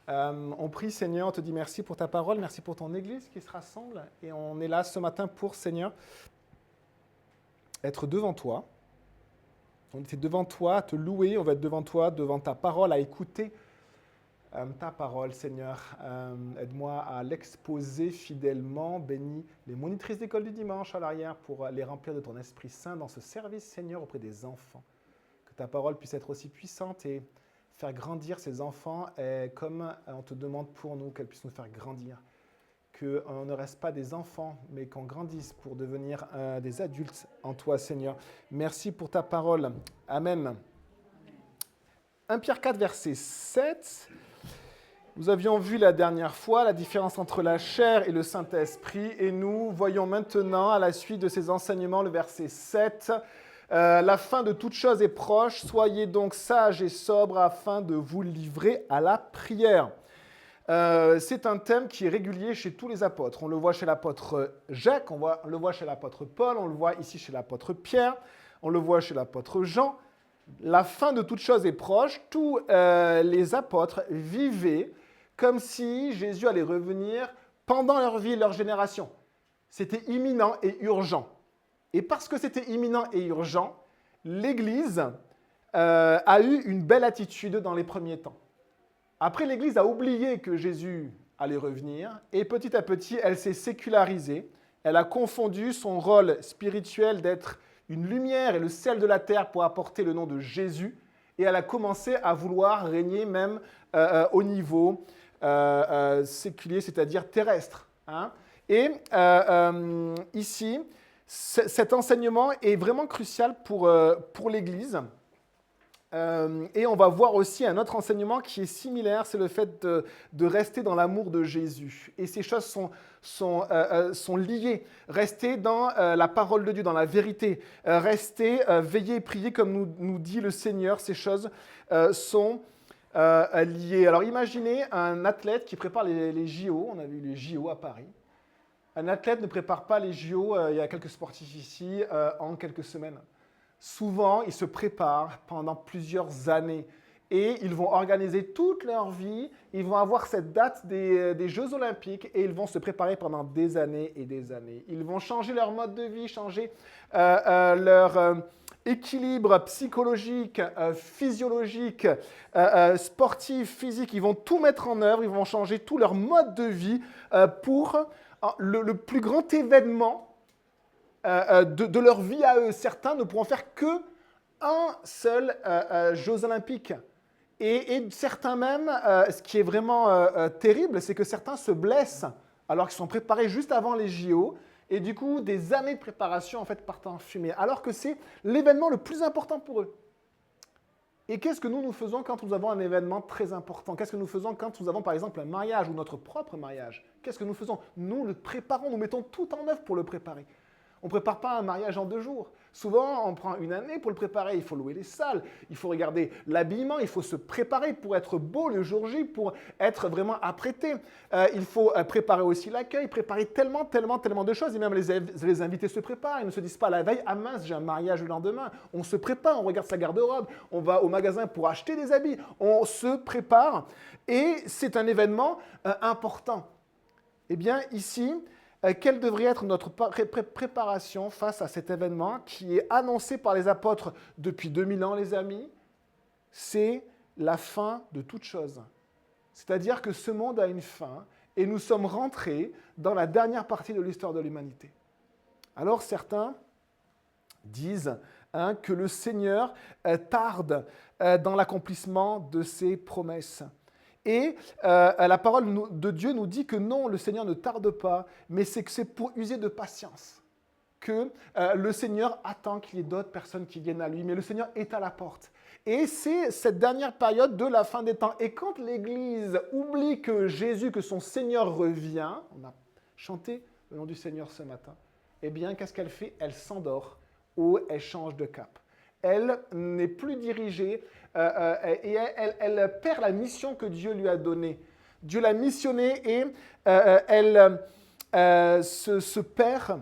On prie, Seigneur, on te dit merci pour ta parole, merci pour ton Église qui se rassemble. Et on est là ce matin pour, Seigneur, être devant toi. On était devant toi, à te louer, on va être devant toi, devant ta parole, à écouter ta parole, Seigneur. Aide-moi à l'exposer fidèlement. Bénis les monitrices d'école du dimanche à l'arrière pour les remplir de ton Esprit Saint dans ce service, Seigneur, auprès des enfants. Que ta parole puisse être aussi puissante et faire grandir ces enfants comme on te demande pour nous, qu'elle puisse nous faire grandir. Qu'on ne reste pas des enfants, mais qu'on grandisse pour devenir des adultes en toi, Seigneur. Merci pour ta parole. Amen. 1 Pierre 4, verset 7. Nous avions vu la dernière fois la différence entre la chair et le Saint-Esprit, et nous voyons maintenant, à la suite de ces enseignements, le verset 7, la fin de toute chose est proche, soyez donc sages et sobres afin de vous livrer à la prière. C'est un thème qui est régulier chez tous les apôtres. On le voit chez l'apôtre Jacques, on le voit chez l'apôtre Paul, on le voit ici chez l'apôtre Pierre, on le voit chez l'apôtre Jean. La fin de toute chose est proche. Tous les apôtres vivaient comme si Jésus allait revenir pendant leur vie et leur génération. C'était imminent et urgent. Et parce que c'était imminent et urgent, l'Église a eu une belle attitude dans les premiers temps. Après, l'Église a oublié que Jésus allait revenir et petit à petit, elle s'est sécularisée. Elle a confondu son rôle spirituel d'être une lumière et le sel de la terre pour apporter le nom de Jésus. Et elle a commencé à vouloir régner même au niveau séculier, c'est-à-dire terrestre. Hein. Et ici, cet enseignement est vraiment crucial pour l'Église. Et on va voir aussi un autre enseignement qui est similaire, c'est le fait de rester dans l'amour de Jésus. Et ces choses sont liées. Rester dans la parole de Dieu, dans la vérité. Rester, veiller et prier comme nous dit le Seigneur. Ces choses sont liées. Alors imaginez un athlète qui prépare les JO. On a vu les JO à Paris. Un athlète ne prépare pas les JO, il y a quelques sportifs ici, en quelques semaines. Souvent, ils se préparent pendant plusieurs années et ils vont organiser toute leur vie, ils vont avoir cette date des Jeux Olympiques et ils vont se préparer pendant des années et des années. Ils vont changer leur mode de vie, changer leur équilibre psychologique, physiologique, sportif, physique. Ils vont tout mettre en œuvre, ils vont changer tout leur mode de vie pour le plus grand événement de leur vie à eux. Certains ne pourront faire qu'un seul Jeux Olympiques. Et certains même, ce qui est vraiment terrible, c'est que certains se blessent alors qu'ils sont préparés juste avant les JO. Et du coup, des années de préparation en fait partent en fumée. Alors que c'est l'événement le plus important pour eux. Et qu'est-ce que nous faisons quand nous avons un événement très important? Qu'est-ce que nous faisons quand nous avons par exemple un mariage ou notre propre mariage? Qu'est-ce que nous faisons? Nous le préparons, nous mettons tout en œuvre pour le préparer. On ne prépare pas un mariage en 2 jours. Souvent, on prend une année pour le préparer. Il faut louer les salles, il faut regarder l'habillement, il faut se préparer pour être beau le jour J, pour être vraiment apprêté. Il faut préparer aussi l'accueil, préparer tellement de choses. Et même les invités se préparent. Ils ne se disent pas la veille, ah mince, j'ai un mariage le lendemain. On se prépare, on regarde sa garde-robe, on va au magasin pour acheter des habits. On se prépare et c'est un événement important. Eh bien, ici, quelle devrait être notre préparation face à cet événement qui est annoncé par les apôtres depuis 2000 ans, les amis? C'est la fin de toute chose. C'est-à-dire que ce monde a une fin et nous sommes rentrés dans la dernière partie de l'histoire de l'humanité. Alors certains disent que le Seigneur tarde dans l'accomplissement de ses promesses. Et la parole de Dieu nous dit que non, le Seigneur ne tarde pas, mais c'est que c'est pour user de patience que le Seigneur attend qu'il y ait d'autres personnes qui viennent à lui, mais le Seigneur est à la porte. Et c'est cette dernière période de la fin des temps. Et quand l'Église oublie que Jésus, que son Seigneur revient, on a chanté le nom du Seigneur ce matin, eh bien, qu'est-ce qu'elle fait? Elle s'endort ou elle change de cap. Elle n'est plus dirigée et elle perd la mission que Dieu lui a donnée. Dieu l'a missionnée et elle se perd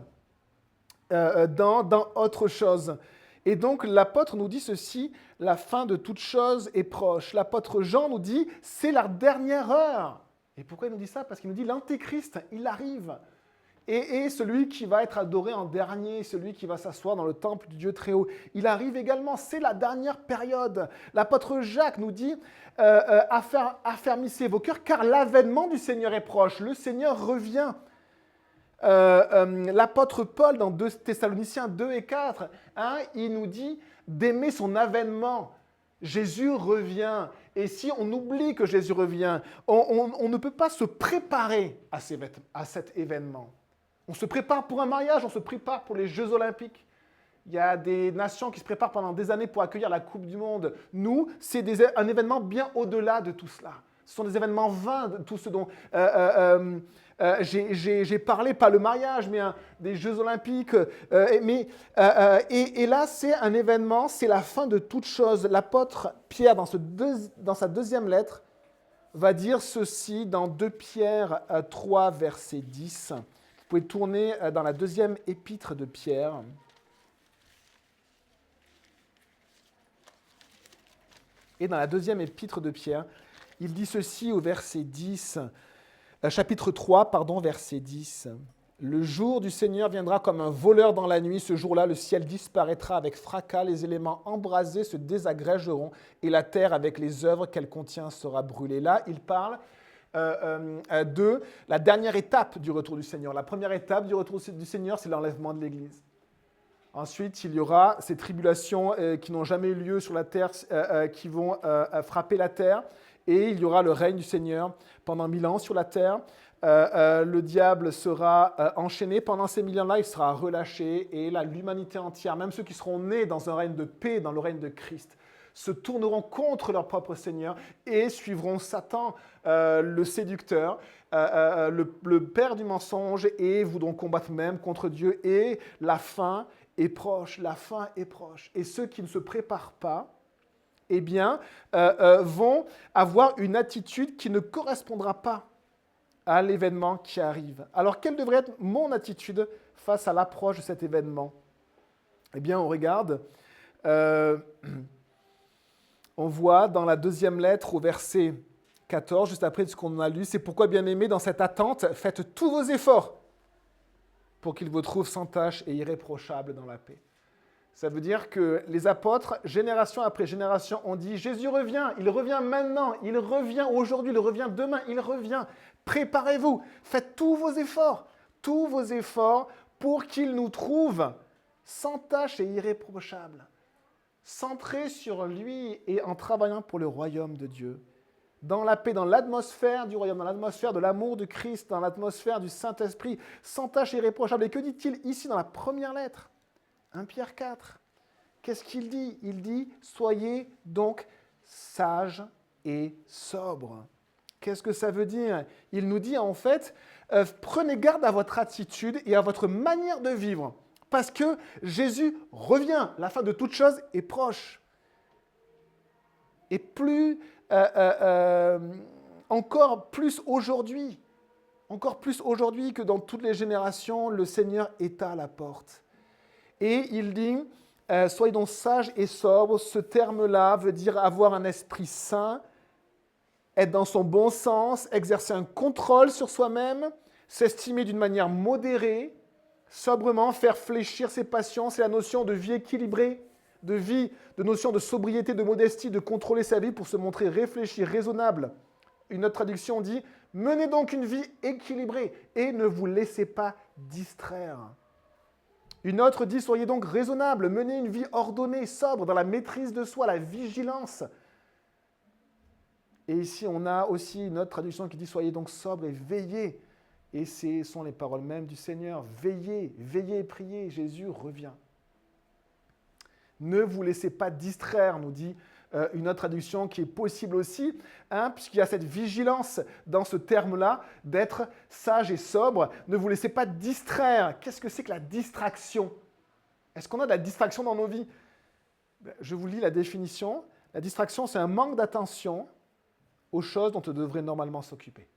dans autre chose. Et donc l'apôtre nous dit ceci, la fin de toute chose est proche. L'apôtre Jean nous dit, c'est la dernière heure. Et pourquoi il nous dit ça? Parce qu'il nous dit, l'Antéchrist, il arrive. Et celui qui va être adoré en dernier, celui qui va s'asseoir dans le temple du Dieu très haut, il arrive également. C'est la dernière période. L'apôtre Jacques nous dit, affermissez vos cœurs, car l'avènement du Seigneur est proche. Le Seigneur revient. L'apôtre Paul, dans 2 Thessaloniciens 2 et 4, il nous dit d'aimer son avènement. Jésus revient. Et si on oublie que Jésus revient, on ne peut pas se préparer à cet événement. On se prépare pour un mariage, on se prépare pour les Jeux Olympiques. Il y a des nations qui se préparent pendant des années pour accueillir la Coupe du Monde. Nous, c'est un événement bien au-delà de tout cela. Ce sont des événements vains, tout ce dont j'ai parlé, pas le mariage, mais des Jeux Olympiques. Et là, c'est un événement, c'est la fin de toute chose. L'apôtre Pierre, dans sa deuxième lettre, va dire ceci dans 2 Pierre 3, verset 10. Vous pouvez tourner dans la deuxième épître de Pierre. Et dans la deuxième épître de Pierre, il dit ceci au verset 10, chapitre 3, verset 10. Le jour du Seigneur viendra comme un voleur dans la nuit. Ce jour-là, le ciel disparaîtra avec fracas, les éléments embrasés se désagrégeront et la terre avec les œuvres qu'elle contient sera brûlée. Là, il parle de la dernière étape du retour du Seigneur. La première étape du retour du Seigneur, c'est l'enlèvement de l'Église. Ensuite, il y aura ces tribulations qui n'ont jamais eu lieu sur la terre, qui vont frapper la terre. Et il y aura le règne du Seigneur pendant 1000 ans sur la terre. Le diable sera enchaîné. Pendant ces 1000 ans-là, il sera relâché. Et l'humanité entière, même ceux qui seront nés dans un règne de paix, dans le règne de Christ, se tourneront contre leur propre Seigneur et suivront Satan, le séducteur, le père du mensonge, et voudront combattre même contre Dieu. Et la fin est proche, la fin est proche. Et ceux qui ne se préparent pas, eh bien, vont avoir une attitude qui ne correspondra pas à l'événement qui arrive. Alors, quelle devrait être mon attitude face à l'approche de cet événement? Eh bien, on regarde, on voit dans la deuxième lettre au verset 14, juste après ce qu'on a lu, c'est pourquoi, bien-aimés, dans cette attente, faites tous vos efforts pour qu'il vous trouve sans tache et irréprochable dans la paix. Ça veut dire que les apôtres, génération après génération, ont dit « Jésus revient, il revient maintenant, il revient aujourd'hui, il revient demain, il revient. Préparez-vous, faites tous vos efforts pour qu'il nous trouve sans tache et irréprochable. » Centré sur lui et en travaillant pour le royaume de Dieu. Dans la paix, dans l'atmosphère du royaume, dans l'atmosphère de l'amour de Christ, dans l'atmosphère du Saint-Esprit, sans tache et irréprochable. Et que dit-il ici dans la première lettre 1 Pierre 4. Qu'est-ce qu'il dit? Il dit « Soyez donc sages et sobres ». Qu'est-ce que ça veut dire? Il nous dit en fait « Prenez garde à votre attitude et à votre manière de vivre, parce que Jésus revient, la fin de toute chose est proche. » Et encore plus aujourd'hui que dans toutes les générations, le Seigneur est à la porte. Et il dit, soyez donc sages et sobres. Ce terme-là veut dire avoir un esprit sain, être dans son bon sens, exercer un contrôle sur soi-même, s'estimer d'une manière modérée, sobrement, faire fléchir ses passions. C'est la notion de vie équilibrée, de notion de sobriété, de modestie, de contrôler sa vie pour se montrer réfléchi, raisonnable. Une autre traduction dit, menez donc une vie équilibrée et ne vous laissez pas distraire. Une autre dit, soyez donc raisonnables, menez une vie ordonnée, sobre, dans la maîtrise de soi, la vigilance. Et ici, on a aussi une autre traduction qui dit, soyez donc sobres et veillez. Et ce sont les paroles mêmes du Seigneur. Veillez, veillez et priez, Jésus revient. Ne vous laissez pas distraire, nous dit une autre traduction qui est possible aussi, puisqu'il y a cette vigilance dans ce terme-là, d'être sage et sobre. Ne vous laissez pas distraire. Qu'est-ce que c'est que la distraction? Est-ce qu'on a de la distraction dans nos vies? Je vous lis la définition. La distraction, c'est un manque d'attention aux choses dont on devrait normalement s'occuper.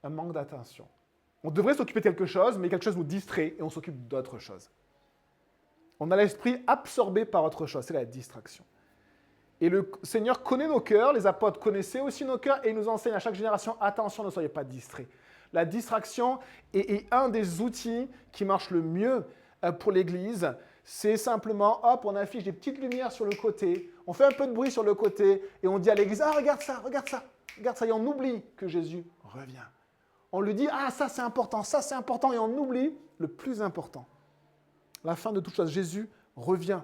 Un manque d'attention. On devrait s'occuper de quelque chose, mais quelque chose nous distrait et on s'occupe d'autre chose. On a l'esprit absorbé par autre chose, c'est la distraction. Et le Seigneur connaît nos cœurs, les apôtres connaissaient aussi nos cœurs, et ils nous enseignent à chaque génération, attention, ne soyez pas distraits. La distraction est un des outils qui marche le mieux pour l'Église. C'est simplement, hop, on affiche des petites lumières sur le côté, on fait un peu de bruit sur le côté, et on dit à l'Église, ah, regarde ça, regarde ça, regarde ça, et on oublie que Jésus revient. On lui dit, ah, ça c'est important, et on oublie le plus important. La fin de toute chose, Jésus revient.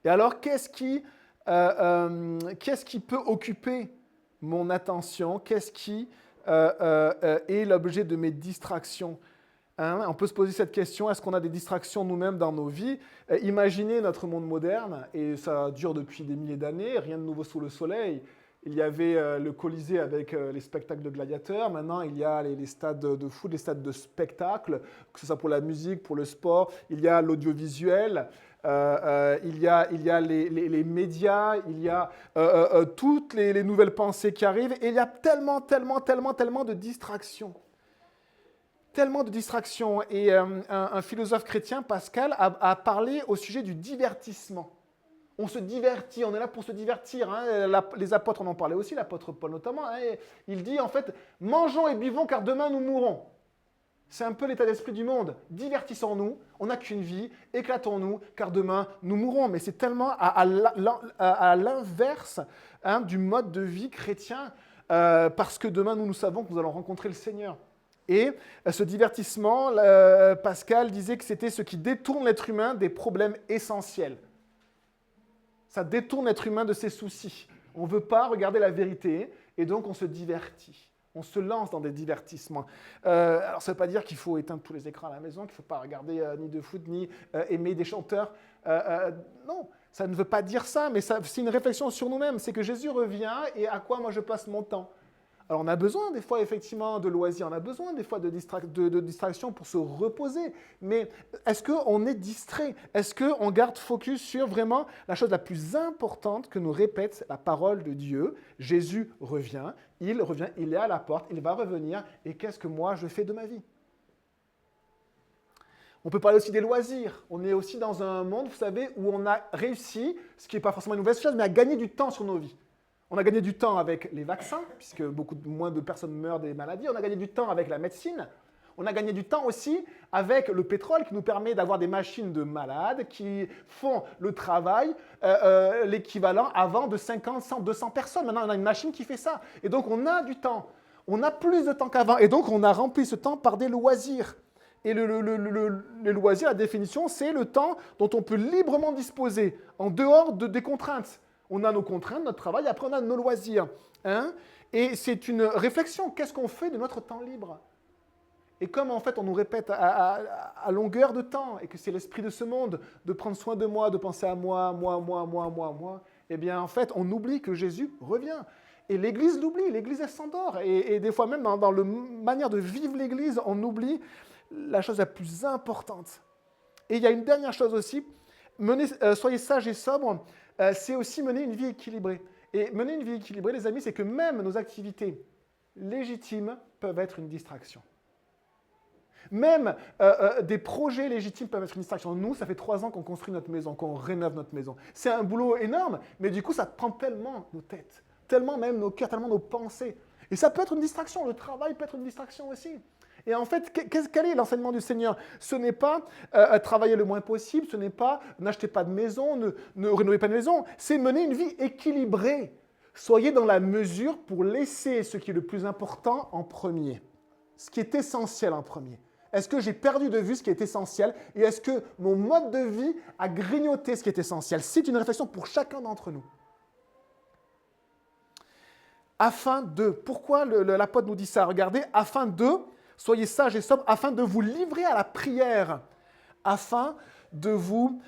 Et alors, qu'est-ce qui peut occuper mon attention? Qu'est-ce qui est l'objet de mes distractions? On peut se poser cette question, est-ce qu'on a des distractions nous-mêmes dans nos vies? Imaginez notre monde moderne, et ça dure depuis des milliers d'années, rien de nouveau sous le soleil. Il y avait le Colisée avec les spectacles de gladiateurs. Maintenant, il y a les stades de foot, les stades de spectacle, que ce soit pour la musique, pour le sport. Il y a l'audiovisuel, il y a les médias, il y a toutes les nouvelles pensées qui arrivent. Et il y a tellement de distractions. Tellement de distractions. Et un philosophe chrétien, Pascal, a parlé au sujet du divertissement. On se divertit, on est là pour se divertir. Les apôtres en ont parlé aussi, l'apôtre Paul notamment. Il dit en fait, mangeons et buvons car demain nous mourrons. C'est un peu l'état d'esprit du monde. Divertissons-nous, on n'a qu'une vie, éclatons-nous car demain nous mourrons. Mais c'est tellement à l'inverse du mode de vie chrétien parce que demain nous savons que nous allons rencontrer le Seigneur. Et ce divertissement, Pascal disait que c'était ce qui détourne l'être humain des problèmes essentiels. Ça détourne l'être humain de ses soucis. On ne veut pas regarder la vérité et donc on se divertit. On se lance dans des divertissements. Alors ça ne veut pas dire qu'il faut éteindre tous les écrans à la maison, qu'il ne faut pas regarder ni de foot, ni aimer des chanteurs. Non, ça ne veut pas dire ça, mais c'est une réflexion sur nous-mêmes. C'est que Jésus revient et à quoi moi je passe mon temps. Alors on a besoin des fois effectivement de loisirs, on a besoin des fois de distraction pour se reposer. Mais est-ce qu'on est distrait? Est-ce qu'on garde focus sur vraiment la chose la plus importante que nous répète la parole de Dieu? Jésus revient, il est à la porte, il va revenir. Et qu'est-ce que moi je fais de ma vie? On peut parler aussi des loisirs. On est aussi dans un monde, vous savez, où on a réussi, ce qui n'est pas forcément une mauvaise chose, mais à gagner du temps sur nos vies. On a gagné du temps avec les vaccins, puisque beaucoup moins de personnes meurent des maladies. On a gagné du temps avec la médecine. On a gagné du temps aussi avec le pétrole qui nous permet d'avoir des machines de malades qui font le travail, l'équivalent avant de 50, 100, 200 personnes. Maintenant, on a une machine qui fait ça. Et donc, on a du temps. On a plus de temps qu'avant. Et donc, on a rempli ce temps par des loisirs. Et le loisir, la définition, c'est le temps dont on peut librement disposer en dehors des contraintes. On a nos contraintes, notre travail, après on a nos loisirs. Et c'est une réflexion. Qu'est-ce qu'on fait de notre temps libre? Et comme en fait on nous répète à longueur de temps, et que c'est l'esprit de ce monde, de prendre soin de moi, de penser à moi, eh bien en fait on oublie que Jésus revient. Et l'Église l'oublie, l'Église elle s'endort. Et des fois même dans la manière de vivre l'Église, on oublie la chose la plus importante. Et il y a une dernière chose aussi, soyez sages et sobres, c'est aussi mener une vie équilibrée. Et mener une vie équilibrée, les amis, c'est que même nos activités légitimes peuvent être une distraction. Même des projets légitimes peuvent être une distraction. Nous, ça fait 3 ans qu'on construit notre maison, qu'on rénove notre maison. C'est un boulot énorme, mais du coup, ça prend tellement nos têtes, tellement même nos cœurs, tellement nos pensées. Et ça peut être une distraction. Le travail peut être une distraction aussi. Et en fait, quel est l'enseignement du Seigneur? Ce n'est pas travailler le moins possible, ce n'est pas n'achetez pas de maison, ne rénovez pas de maison, c'est mener une vie équilibrée. Soyez dans la mesure pour laisser ce qui est le plus important en premier, ce qui est essentiel en premier. Est-ce que j'ai perdu de vue ce qui est essentiel et est-ce que mon mode de vie a grignoté ce qui est essentiel? C'est une réflexion pour chacun d'entre nous. Pourquoi l'apôtre nous dit ça? Regardez, soyez sages et sobres afin de vous livrer à la prière. Afin de vous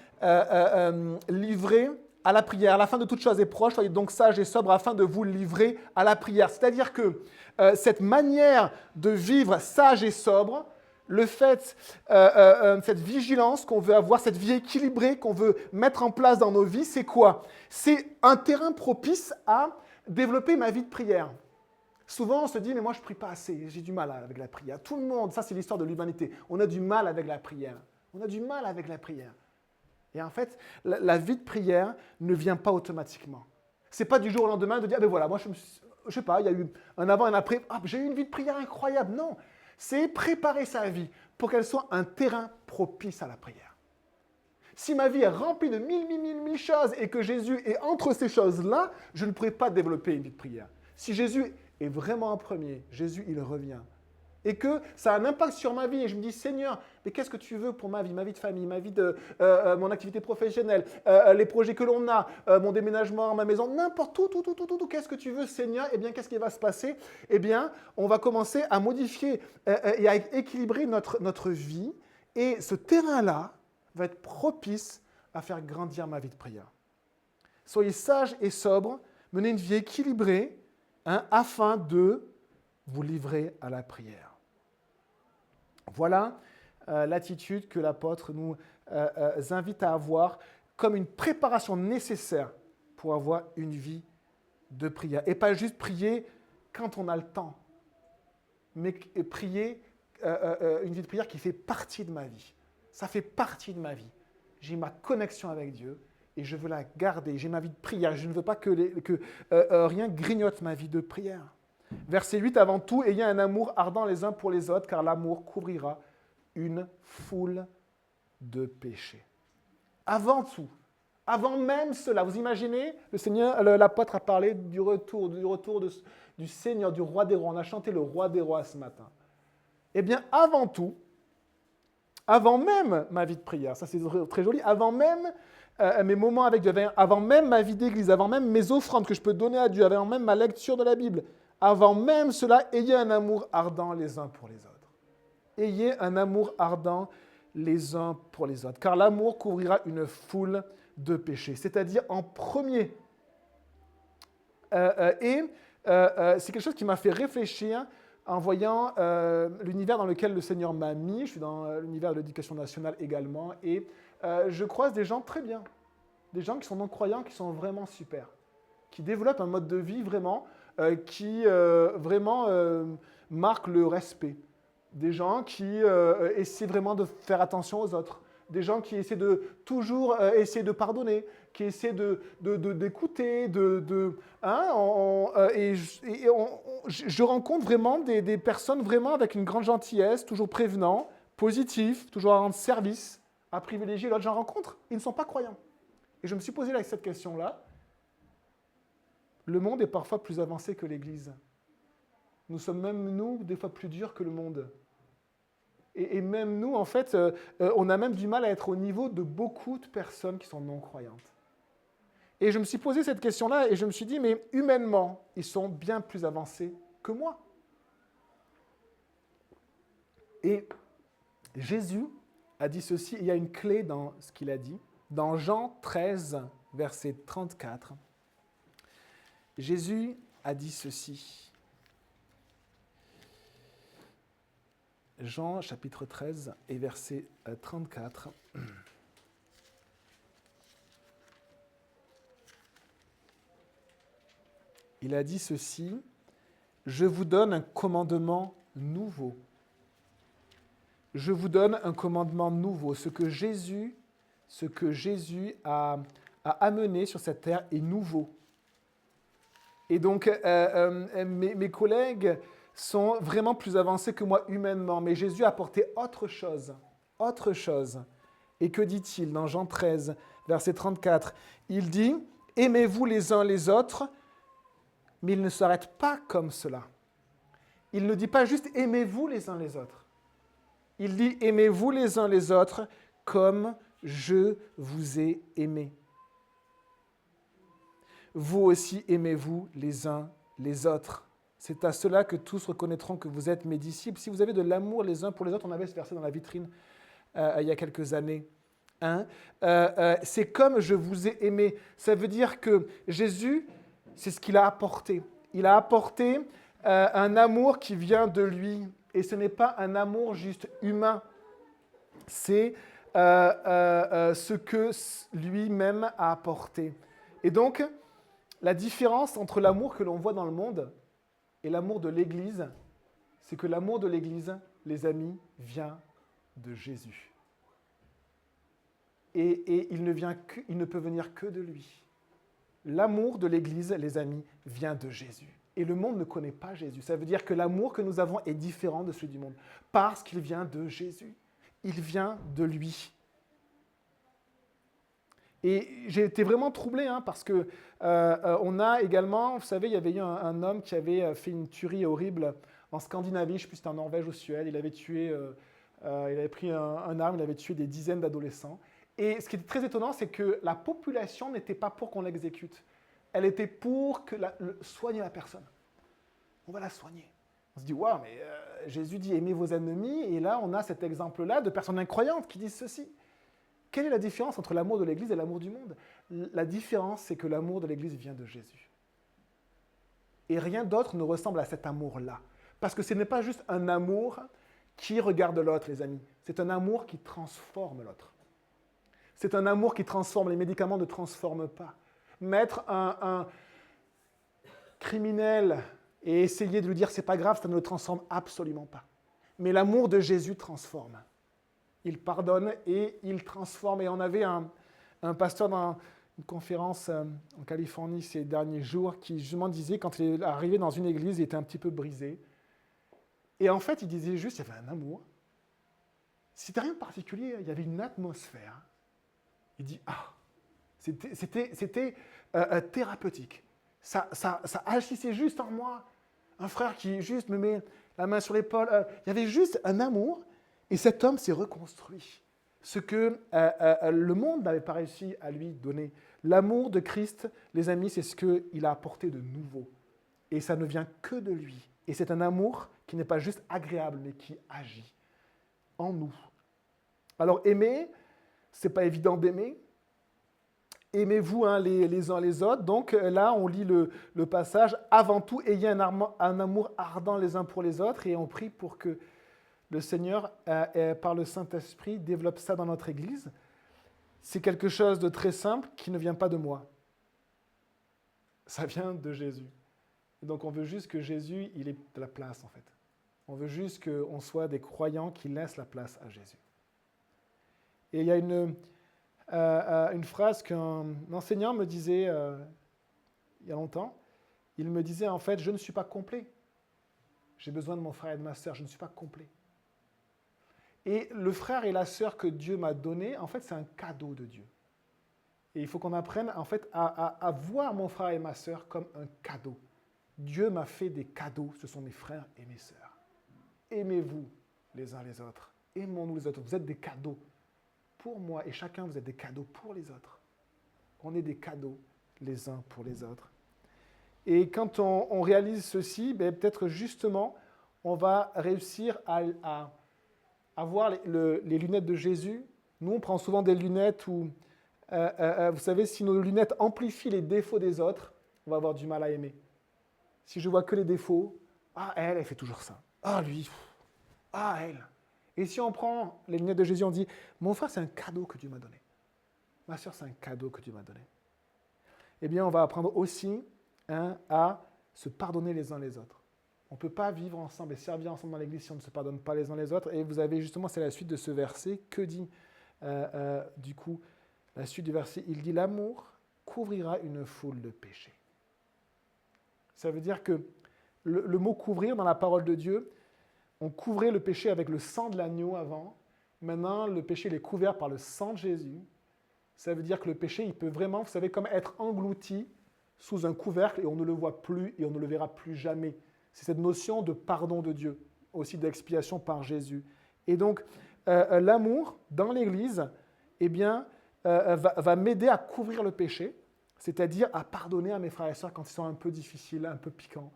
livrer à la prière. La fin de toute chose est proche, soyez donc sages et sobres afin de vous livrer à la prière. C'est-à-dire que cette manière de vivre sage et sobre, le fait, cette vigilance qu'on veut avoir, cette vie équilibrée qu'on veut mettre en place dans nos vies, c'est quoi? C'est un terrain propice à développer ma vie de prière. Souvent, on se dit, mais moi, je ne prie pas assez, j'ai du mal avec la prière. Tout le monde, ça, c'est l'histoire de l'humanité. On a du mal avec la prière. On a du mal avec la prière. Et en fait, la vie de prière ne vient pas automatiquement. Ce n'est pas du jour au lendemain de dire, ah ben voilà, moi je sais pas, il y a eu un avant et un après, ah, j'ai eu une vie de prière incroyable. Non, c'est préparer sa vie pour qu'elle soit un terrain propice à la prière. Si ma vie est remplie de mille choses et que Jésus est entre ces choses-là, je ne pourrai pas développer une vie de prière. Si Jésus est vraiment en premier, Jésus, il revient. Et que ça a un impact sur ma vie et je me dis, Seigneur, mais qu'est-ce que tu veux pour ma vie de famille, ma vie de mon activité professionnelle, les projets que l'on a, mon déménagement, ma maison, n'importe tout, qu'est-ce que tu veux, Seigneur? Eh bien, qu'est-ce qui va se passer? Eh bien, on va commencer à modifier et à équilibrer notre vie et ce terrain-là va être propice à faire grandir ma vie de prière. Soyez sages et sobres, menez une vie équilibrée afin de vous livrer à la prière. Voilà l'attitude que l'apôtre nous invite à avoir comme une préparation nécessaire pour avoir une vie de prière. Et pas juste prier quand on a le temps, mais prier une vie de prière qui fait partie de ma vie. Ça fait partie de ma vie. J'ai ma connexion avec Dieu et je veux la garder. J'ai ma vie de prière. Je ne veux pas que rien grignote ma vie de prière. Verset 8, avant tout, ayez un amour ardent les uns pour les autres, car l'amour couvrira une foule de péchés. Avant tout, avant même cela, vous imaginez, l'apôtre a parlé du retour du Seigneur, du roi des rois. On a chanté le roi des rois ce matin. Eh bien, avant tout, avant même ma vie de prière, ça c'est très joli, avant même mes moments avec Dieu, avant même ma vie d'église, avant même mes offrandes que je peux donner à Dieu, avant même ma lecture de la Bible, avant même cela, ayez un amour ardent les uns pour les autres. Ayez un amour ardent les uns pour les autres, car l'amour couvrira une foule de péchés, c'est-à-dire en premier. C'est quelque chose qui m'a fait réfléchir en voyant l'univers dans lequel le Seigneur m'a mis. Je suis dans l'univers de l'éducation nationale également, et je croise des gens très bien, des gens qui sont non-croyants, qui sont vraiment super, qui développent un mode de vie vraiment qui vraiment marque le respect. Des gens qui essaient vraiment de faire attention aux autres. Des gens qui essaient de toujours essayer de pardonner, qui essaient d'écouter, je rencontre vraiment des personnes vraiment avec une grande gentillesse, toujours prévenant, positif, toujours à rendre service, à privilégier l'autre. J'en rencontre, ils ne sont pas croyants. Et je me suis posé cette question-là. Le monde est parfois plus avancé que l'Église. Nous sommes même, nous, des fois plus durs que le monde. Et même nous, en fait, on a même du mal à être au niveau de beaucoup de personnes qui sont non-croyantes. Et je me suis posé cette question-là et je me suis dit, mais humainement, ils sont bien plus avancés que moi. Et Jésus a dit ceci, il y a une clé dans ce qu'il a dit. Dans Jean 13, verset 34, Jésus a dit ceci. Jean chapitre 13 et verset 34. Il a dit ceci, « Je vous donne un commandement nouveau. » Je vous donne un commandement nouveau. Ce que Jésus a amené sur cette terre est nouveau. Et donc, mes collègues sont vraiment plus avancés que moi humainement, mais Jésus a apporté autre chose. Et que dit-il dans Jean 13, verset 34 ? Il dit, « Aimez-vous les uns les autres », mais il ne s'arrête pas comme cela. Il ne dit pas juste « Aimez-vous les uns les autres ». Il dit « Aimez-vous les uns les autres comme je vous ai aimé ». Vous aussi aimez-vous les uns les autres. C'est à cela que tous reconnaîtront que vous êtes mes disciples. Si vous avez de l'amour les uns pour les autres, on avait ce verset dans la vitrine il y a quelques années. C'est comme je vous ai aimé. Ça veut dire que Jésus, c'est ce qu'il a apporté. Il a apporté un amour qui vient de lui. Et ce n'est pas un amour juste humain. C'est ce que lui-même a apporté. Et donc, la différence entre l'amour que l'on voit dans le monde et l'amour de l'Église, c'est que l'amour de l'Église, les amis, vient de Jésus. et il ne peut venir que de lui. L'amour de l'Église, les amis, vient de Jésus. Et le monde ne connaît pas Jésus. Ça veut dire que l'amour que nous avons est différent de celui du monde, parce qu'il vient de Jésus. Il vient de lui. Et j'ai été vraiment troublé, parce que on a également, vous savez, il y avait eu un homme qui avait fait une tuerie horrible en Scandinavie, je ne sais plus si c'était en Norvège ou en Suède. Il avait tué, il avait pris un arme, il avait tué des dizaines d'adolescents. Et ce qui était très étonnant, c'est que la population n'était pas pour qu'on l'exécute. Elle était pour soigner la personne. On va la soigner. On se dit, waouh, mais Jésus dit aimez vos ennemis, et là on a cet exemple-là de personnes incroyantes qui disent ceci. Quelle est la différence entre l'amour de l'Église et l'amour du monde? La différence, c'est que l'amour de l'Église vient de Jésus. Et rien d'autre ne ressemble à cet amour-là. Parce que ce n'est pas juste un amour qui regarde l'autre, les amis. C'est un amour qui transforme l'autre. C'est un amour qui transforme. Les médicaments ne transforment pas. Mettre un criminel et essayer de lui dire c'est pas grave, ça ne le transforme absolument pas. Mais l'amour de Jésus transforme. Il pardonne et il transforme. Et on avait un pasteur dans une conférence en Californie ces derniers jours qui justement disait, quand il est arrivé dans une église, il était un petit peu brisé. Et en fait, il disait juste, il y avait un amour. C'était rien de particulier, il y avait une atmosphère. Il dit, c'était thérapeutique. Ça agissait juste en moi. Un frère qui juste me met la main sur l'épaule. Il y avait juste un amour. Et cet homme s'est reconstruit. Ce que le monde n'avait pas réussi à lui donner. L'amour de Christ, les amis, c'est ce qu'il a apporté de nouveau. Et ça ne vient que de lui. Et c'est un amour qui n'est pas juste agréable, mais qui agit en nous. Alors aimer, ce n'est pas évident d'aimer. Aimez-vous les uns les autres. Donc là, on lit le passage. Avant tout, ayez un amour ardent les uns pour les autres. Et on prie pour que le Seigneur, par le Saint-Esprit, développe ça dans notre Église. C'est quelque chose de très simple qui ne vient pas de moi. Ça vient de Jésus. Et donc on veut juste que Jésus, il ait de la place en fait. On veut juste qu'on soit des croyants qui laissent la place à Jésus. Et il y a une phrase qu'un enseignant me disait il y a longtemps. Il me disait en fait, je ne suis pas complet. J'ai besoin de mon frère et de ma sœur, je ne suis pas complet. Et le frère et la sœur que Dieu m'a donné, en fait, c'est un cadeau de Dieu. Et il faut qu'on apprenne, en fait, à voir mon frère et ma sœur comme un cadeau. Dieu m'a fait des cadeaux, ce sont mes frères et mes sœurs. Aimez-vous les uns les autres. Aimons-nous les autres. Vous êtes des cadeaux pour moi et chacun, vous êtes des cadeaux pour les autres. On est des cadeaux les uns pour les autres. Et quand on réalise ceci, peut-être justement, on va réussir à avoir les lunettes de Jésus. Nous, on prend souvent des lunettes où, vous savez, si nos lunettes amplifient les défauts des autres, on va avoir du mal à aimer. Si je vois que les défauts, elle fait toujours ça. Lui, elle. Et si on prend les lunettes de Jésus, on dit, mon frère, c'est un cadeau que Dieu m'a donné. Ma soeur, c'est un cadeau que Dieu m'a donné. Eh bien, on va apprendre aussi à se pardonner les uns les autres. On ne peut pas vivre ensemble et servir ensemble dans l'Église si on ne se pardonne pas les uns les autres. Et vous avez justement, c'est la suite de ce verset. Que dit du coup la suite du verset? Il dit, l'amour couvrira une foule de péchés. Ça veut dire que le mot couvrir dans la parole de Dieu, on couvrait le péché avec le sang de l'agneau avant. Maintenant, le péché il est couvert par le sang de Jésus. Ça veut dire que le péché, il peut vraiment, vous savez, comme être englouti sous un couvercle et on ne le voit plus et on ne le verra plus jamais. C'est cette notion de pardon de Dieu, aussi d'expiation par Jésus. Et donc, l'amour dans l'Église, va m'aider à couvrir le péché, c'est-à-dire à pardonner à mes frères et sœurs quand ils sont un peu difficiles, un peu piquants,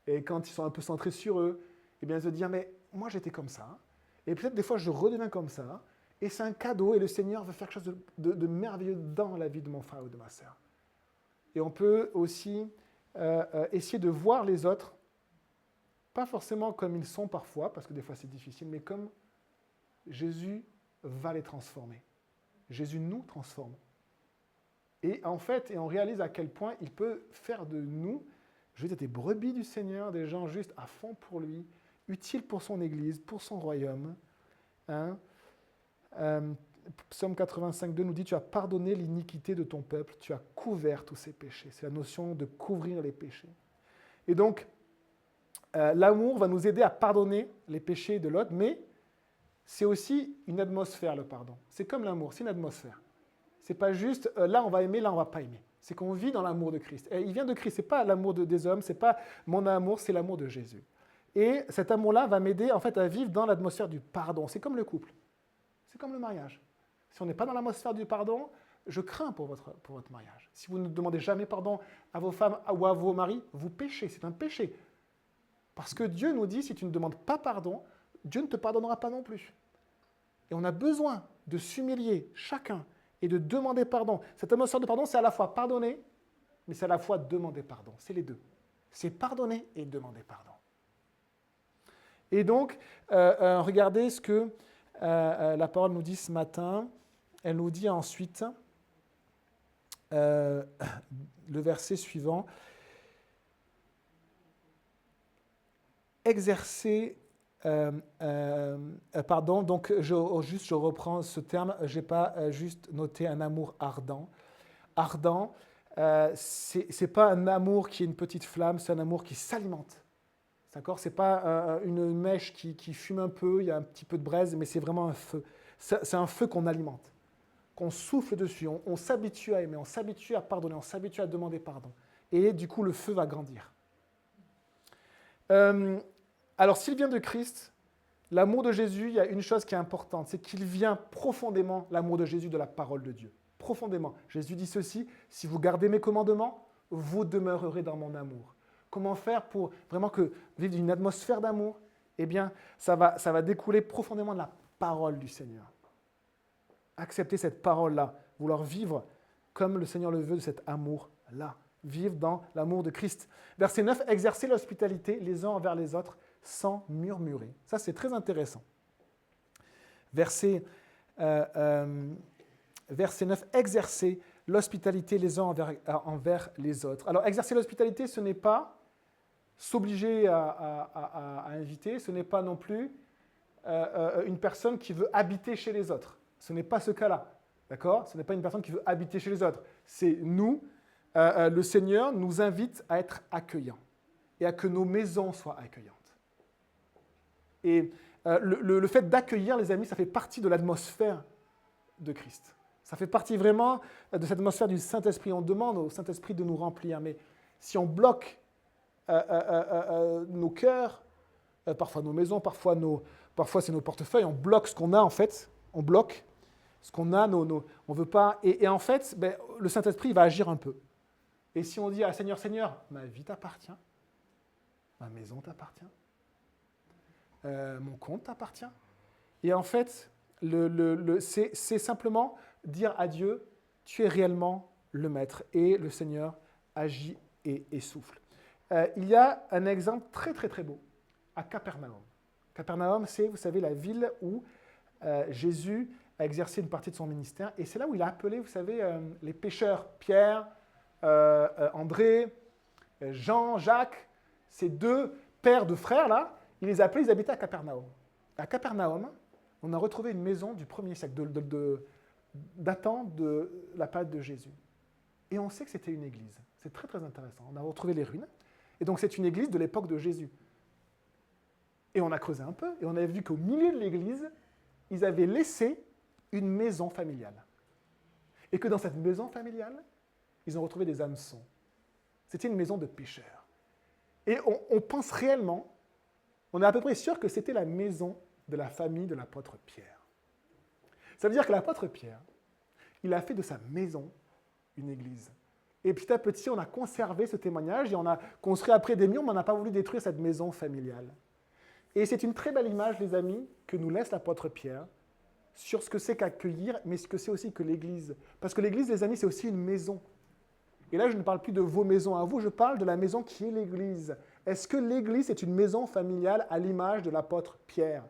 et quand ils sont un peu centrés sur eux, se dire, mais moi j'étais comme ça, et peut-être des fois je redeviens comme ça, et c'est un cadeau, et le Seigneur veut faire quelque chose de merveilleux dans la vie de mon frère ou de ma sœur. Et on peut aussi essayer de voir les autres, pas forcément comme ils sont parfois, parce que des fois c'est difficile, mais comme Jésus va les transformer. Jésus nous transforme. Et en fait, on réalise à quel point il peut faire de nous, des brebis du Seigneur, des gens juste à fond pour lui, utiles pour son Église, pour son royaume. Psaume 85, 2 nous dit « Tu as pardonné l'iniquité de ton peuple, tu as couvert tous ses péchés. » C'est la notion de couvrir les péchés. Et donc, l'amour va nous aider à pardonner les péchés de l'autre, mais c'est aussi une atmosphère, le pardon. C'est comme l'amour, c'est une atmosphère. C'est pas juste là on va aimer, là on va pas aimer. C'est qu'on vit dans l'amour de Christ. Et il vient de Christ, c'est pas l'amour des hommes, c'est pas mon amour, c'est l'amour de Jésus. Et cet amour-là va m'aider en fait à vivre dans l'atmosphère du pardon. C'est comme le couple, c'est comme le mariage. Si on n'est pas dans l'atmosphère du pardon, je crains pour votre mariage. Si vous ne demandez jamais pardon à vos femmes ou à vos maris, vous péchez, c'est un péché. Parce que Dieu nous dit, si tu ne demandes pas pardon, Dieu ne te pardonnera pas non plus. Et on a besoin de s'humilier chacun et de demander pardon. Cette atmosphère de pardon, c'est à la fois pardonner, mais c'est à la fois demander pardon. C'est les deux. C'est pardonner et demander pardon. Et donc, regardez ce que la parole nous dit ce matin. Elle nous dit ensuite, le verset suivant, exercer, donc je reprends ce terme, je n'ai pas juste noté un amour ardent. Ardent, ce n'est pas un amour qui est une petite flamme, c'est un amour qui s'alimente. D'accord ? Ce n'est pas une mèche qui fume un peu, il y a un petit peu de braise, mais c'est vraiment un feu. C'est un feu qu'on alimente, qu'on souffle dessus, on s'habitue à aimer, on s'habitue à pardonner, on s'habitue à demander pardon. Et du coup, le feu va grandir. Alors, s'il vient de Christ, l'amour de Jésus, il y a une chose qui est importante, c'est qu'il vient profondément, l'amour de Jésus, de la parole de Dieu. Profondément. Jésus dit ceci, « Si vous gardez mes commandements, vous demeurerez dans mon amour. » Comment faire pour vraiment vivre d'une atmosphère d'amour ? Eh bien, ça va découler profondément de la parole du Seigneur. Accepter cette parole-là, vouloir vivre comme le Seigneur le veut de cet amour-là. Vivre dans l'amour de Christ. Verset 9, exercer l'hospitalité les uns envers les autres sans murmurer. Ça, c'est très intéressant. Verset 9, exercer l'hospitalité les uns envers les autres. Alors, exercer l'hospitalité, ce n'est pas s'obliger à inviter, ce n'est pas non plus une personne qui veut habiter chez les autres. Ce n'est pas ce cas-là, d'accord ? Ce n'est pas une personne qui veut habiter chez les autres. C'est nous, le Seigneur nous invite à être accueillants et à que nos maisons soient accueillantes. Et le fait d'accueillir, les amis, ça fait partie de l'atmosphère de Christ. Ça fait partie vraiment de cette atmosphère du Saint-Esprit. On demande au Saint-Esprit de nous remplir, mais si on bloque nos cœurs, parfois nos maisons, parfois c'est nos portefeuilles, on bloque ce qu'on a en fait, on bloque ce qu'on a, on veut pas, et en fait, le Saint-Esprit va agir un peu. Et si on dit à Seigneur, Seigneur, ma vie t'appartient, ma maison t'appartient, mon compte t'appartient, et en fait, c'est simplement dire à Dieu, tu es réellement le maître, et le Seigneur agit et souffle. Il y a un exemple très très très beau à Capernaum. Capernaum, c'est, vous savez, la ville où Jésus a exercé une partie de son ministère, et c'est là où il a appelé, vous savez, les pécheurs, Pierre, André, Jean, Jacques, ces deux pères de frères là, il les a appelés, ils habitaient à Capernaum. À Capernaum, on a retrouvé une maison du 1er siècle, datant de la période de Jésus. Et on sait que c'était une église. C'est très très intéressant. On a retrouvé les ruines. Et donc c'est une église de l'époque de Jésus. Et on a creusé un peu, et on a vu qu'au milieu de l'église, ils avaient laissé une maison familiale. Et que dans cette maison familiale, ils ont retrouvé des hameçons. C'était une maison de pêcheurs. Et on pense réellement, on est à peu près sûr que c'était la maison de la famille de l'apôtre Pierre. Ça veut dire que l'apôtre Pierre, il a fait de sa maison une église. Et petit à petit, on a conservé ce témoignage et on a construit après des murs, mais on n'a pas voulu détruire cette maison familiale. Et c'est une très belle image, les amis, que nous laisse l'apôtre Pierre sur ce que c'est qu'accueillir, mais ce que c'est aussi que l'Église. Parce que l'Église, les amis, c'est aussi une maison. Et là, je ne parle plus de vos maisons à vous, je parle de la maison qui est l'Église. Est-ce que l'Église est une maison familiale à l'image de l'apôtre Pierre,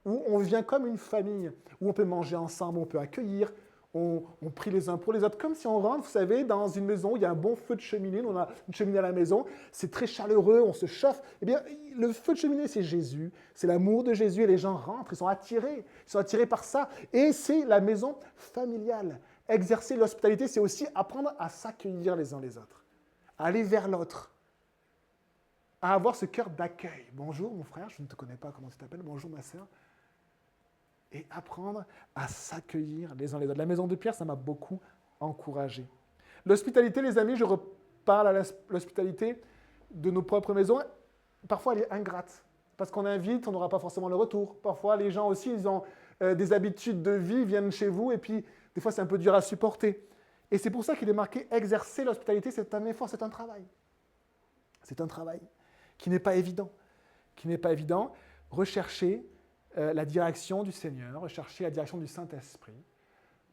où on vient comme une famille, où on peut manger ensemble, on peut accueillir, on prie les uns pour les autres, comme si on rentre, vous savez, dans une maison où il y a un bon feu de cheminée, on a une cheminée à la maison, c'est très chaleureux, on se chauffe. Eh bien, le feu de cheminée, c'est Jésus, c'est l'amour de Jésus, et les gens rentrent, ils sont attirés par ça. Et c'est la maison familiale. Exercer l'hospitalité, c'est aussi apprendre à s'accueillir les uns les autres, à aller vers l'autre, à avoir ce cœur d'accueil. Bonjour mon frère, je ne te connais pas, comment tu t'appelles? Bonjour ma sœur. Et apprendre à s'accueillir les uns les autres. La maison de Pierre, ça m'a beaucoup encouragé. L'hospitalité, les amis, je reparle à l'hospitalité de nos propres maisons. Parfois, elle est ingrate. Parce qu'on invite, on n'aura pas forcément le retour. Parfois, les gens aussi, ils ont des habitudes de vie, viennent chez vous, et puis des fois, c'est un peu dur à supporter. Et c'est pour ça qu'il est marqué, exercer l'hospitalité, c'est un effort, c'est un travail. C'est un travail qui n'est pas évident. Rechercher la direction du Seigneur, rechercher la direction du Saint-Esprit.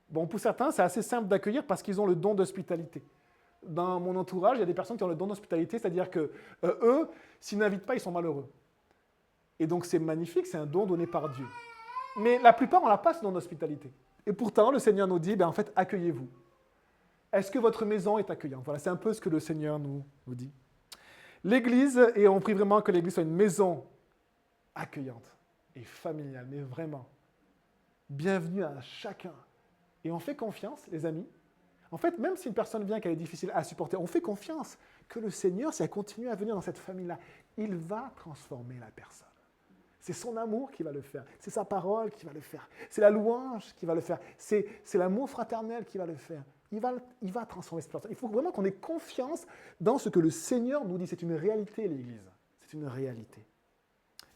Bon, pour certains, c'est assez simple d'accueillir parce qu'ils ont le don d'hospitalité. Dans mon entourage, il y a des personnes qui ont le don d'hospitalité, c'est-à-dire que eux, s'ils n'invitent pas, ils sont malheureux. Et donc c'est magnifique, c'est un don donné par Dieu. Mais la plupart, on n'a pas ce don d'hospitalité. Et pourtant, le Seigneur nous dit, en fait, accueillez-vous. Est-ce que votre maison est accueillante? Voilà, c'est un peu ce que le Seigneur nous dit. L'Église, et on prie vraiment que l'Église soit une maison accueillante et familiale, mais vraiment. Bienvenue à chacun. Et on fait confiance, les amis. En fait, même si une personne vient qu'elle est difficile à supporter, on fait confiance que le Seigneur, si elle continue à venir dans cette famille-là, il va transformer la personne. C'est son amour qui va le faire. C'est sa parole qui va le faire. C'est la louange qui va le faire. C'est l'amour fraternel qui va le faire. Il va transformer cette personne. Il faut vraiment qu'on ait confiance dans ce que le Seigneur nous dit. C'est une réalité, l'Église. C'est une réalité.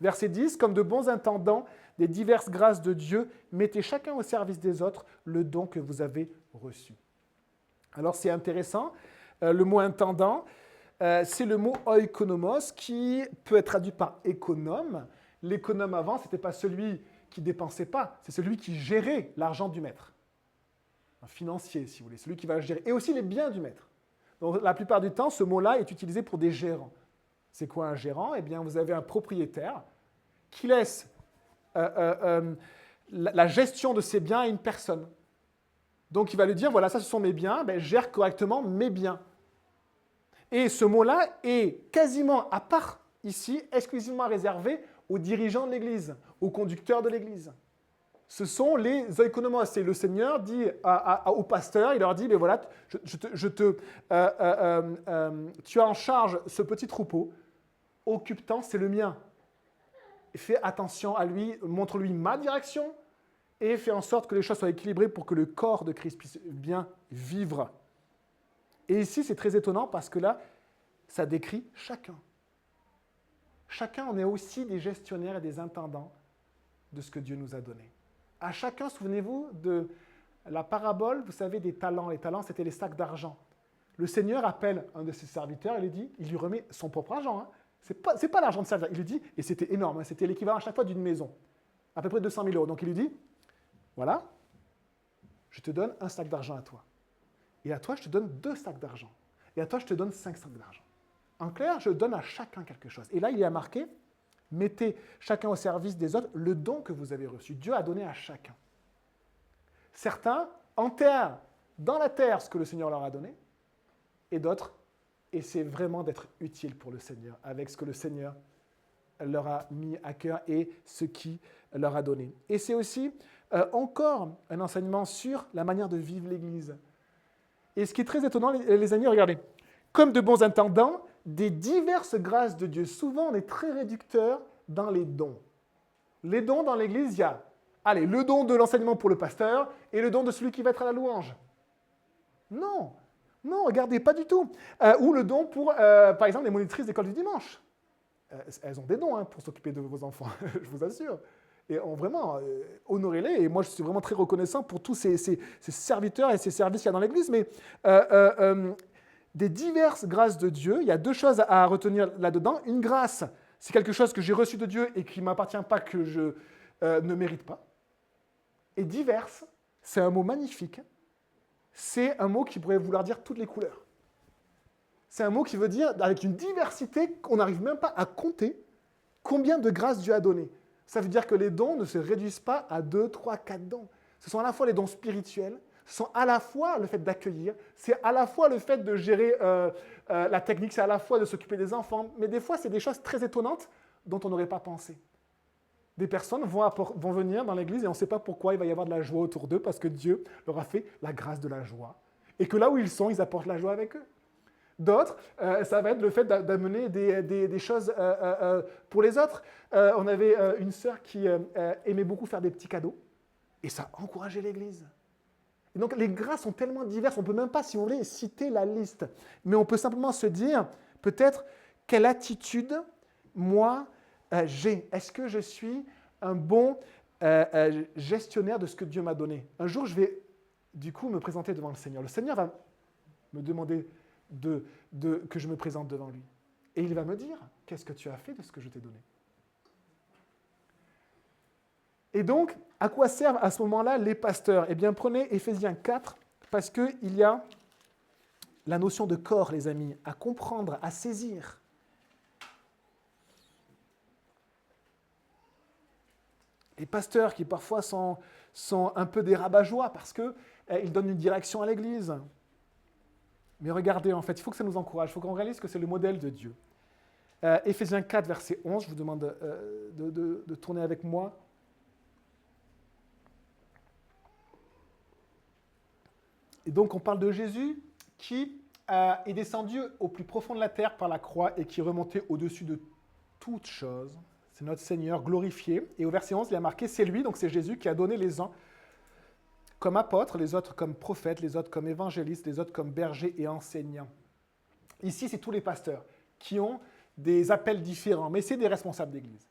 Verset 10, « Comme de bons intendants des diverses grâces de Dieu, mettez chacun au service des autres le don que vous avez reçu. » Alors c'est intéressant, le mot « intendant », c'est le mot « oikonomos » qui peut être traduit par « économe ». L'économe avant, ce n'était pas celui qui ne dépensait pas, c'est celui qui gérait l'argent du maître. Un financier, si vous voulez, celui qui va gérer. Et aussi les biens du maître. Donc la plupart du temps, ce mot-là est utilisé pour des gérants. C'est quoi un gérant? Eh bien, vous avez un propriétaire qui laisse la gestion de ses biens à une personne. Donc, il va lui dire, voilà, ça, ce sont mes biens, gère correctement mes biens. Et ce mot-là est quasiment, à part ici, exclusivement réservé aux dirigeants de l'Église, aux conducteurs de l'Église. Ce sont les oikonomos. Et le Seigneur dit aux pasteurs, il leur dit, voilà, tu as en charge ce petit troupeau, occupe-t'en, c'est le mien. Fais attention à lui, montre-lui ma direction et fais en sorte que les choses soient équilibrées pour que le corps de Christ puisse bien vivre. Et ici, c'est très étonnant parce que là, ça décrit chacun. Chacun, on est aussi des gestionnaires et des intendants de ce que Dieu nous a donné. À chacun, souvenez-vous de la parabole, vous savez, des talents. Les talents, c'était les sacs d'argent. Le Seigneur appelle un de ses serviteurs, il lui remet son propre argent, hein. C'est pas l'argent de serviteur. Il lui dit, et c'était énorme, hein, c'était l'équivalent à chaque fois d'une maison, à peu près 200 000 €. Donc il lui dit, voilà, je te donne un sac d'argent à toi. Et à toi, je te donne 2 sacs d'argent. Et à toi, je te donne 5 sacs d'argent. En clair, je donne à chacun quelque chose. Et là, il y a marqué, mettez chacun au service des autres le don que vous avez reçu. Dieu a donné à chacun. Certains enterrent dans la terre ce que le Seigneur leur a donné, et d'autres essaient vraiment d'être utiles pour le Seigneur, avec ce que le Seigneur leur a mis à cœur et ce qu'il leur a donné. Et c'est aussi encore un enseignement sur la manière de vivre l'Église. Et ce qui est très étonnant, les amis, regardez, comme de bons intendants, des diverses grâces de Dieu. Souvent, on est très réducteur dans les dons. Les dons dans l'Église, il y a le don de l'enseignement pour le pasteur et le don de celui qui va être à la louange. Non, regardez, pas du tout. Ou le don pour, par exemple, les monitrices d'école du dimanche. Elles ont des dons pour s'occuper de vos enfants, je vous assure. Et vraiment, honorez-les. Et moi, je suis vraiment très reconnaissant pour tous ces serviteurs et ces services qu'il y a dans l'Église. Mais des diverses grâces de Dieu, il y a 2 choses à retenir là-dedans. Une grâce, c'est quelque chose que j'ai reçu de Dieu et qui ne m'appartient pas, que je ne mérite pas. Et diverses, c'est un mot magnifique. C'est un mot qui pourrait vouloir dire toutes les couleurs. C'est un mot qui veut dire, avec une diversité qu'on n'arrive même pas à compter, combien de grâces Dieu a donné. Ça veut dire que les dons ne se réduisent pas à 2, 3, 4 dons. Ce sont à la fois les dons spirituels, sont à la fois le fait d'accueillir, c'est à la fois le fait de gérer la technique, c'est à la fois de s'occuper des enfants, mais des fois, c'est des choses très étonnantes dont on n'aurait pas pensé. Des personnes vont venir dans l'église et on ne sait pas pourquoi il va y avoir de la joie autour d'eux parce que Dieu leur a fait la grâce de la joie. Et que là où ils sont, ils apportent la joie avec eux. D'autres, ça va être le fait d'amener des choses pour les autres. On avait une sœur qui aimait beaucoup faire des petits cadeaux et ça a encouragé l'église. Et donc les grâces sont tellement diverses, on ne peut même pas, si vous voulez, citer la liste. Mais on peut simplement se dire, peut-être, quelle attitude, moi, j'ai. Est-ce que je suis un bon gestionnaire de ce que Dieu m'a donné? Un jour, je vais, du coup, me présenter devant le Seigneur. Le Seigneur va me demander que je me présente devant lui. Et il va me dire, qu'est-ce que tu as fait de ce que je t'ai donné? Et donc, à quoi servent à ce moment-là les pasteurs? Eh bien, prenez Éphésiens 4, parce qu'il y a la notion de corps, les amis, à comprendre, à saisir. Les pasteurs qui parfois sont un peu des rabat-joie parce qu'ils donnent une direction à l'Église. Mais regardez, en fait, il faut que ça nous encourage, il faut qu'on réalise que c'est le modèle de Dieu. Éphésiens 4, verset 11, je vous demande de tourner avec moi. Et donc, on parle de Jésus qui est descendu au plus profond de la terre par la croix et qui est remonté au-dessus de toutes choses. C'est notre Seigneur glorifié. Et au verset 11, il a marqué, c'est lui, donc c'est Jésus, qui a donné les uns comme apôtres, les autres comme prophètes, les autres comme évangélistes, les autres comme bergers et enseignants. Ici, c'est tous les pasteurs qui ont des appels différents, mais c'est des responsables d'église.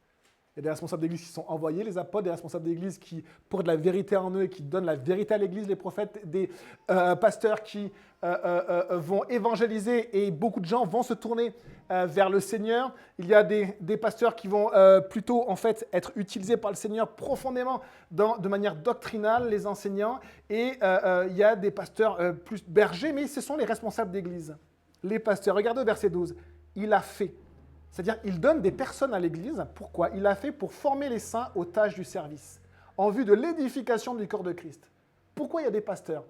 Il y a des responsables d'église qui sont envoyés, les apôtres, des responsables d'église qui portent la vérité en eux et qui donnent la vérité à l'église, les prophètes, des pasteurs qui vont évangéliser et beaucoup de gens vont se tourner vers le Seigneur. Il y a des pasteurs qui vont plutôt en fait être utilisés par le Seigneur profondément de manière doctrinale, les enseignants. Et il y a des pasteurs plus bergers, mais ce sont les responsables d'église. Les pasteurs, regardez au verset 12, il a fait. C'est-à-dire, il donne des personnes à l'Église. Pourquoi? Il a fait pour former les saints aux tâches du service, en vue de l'édification du corps de Christ. Pourquoi il y a des pasteurs?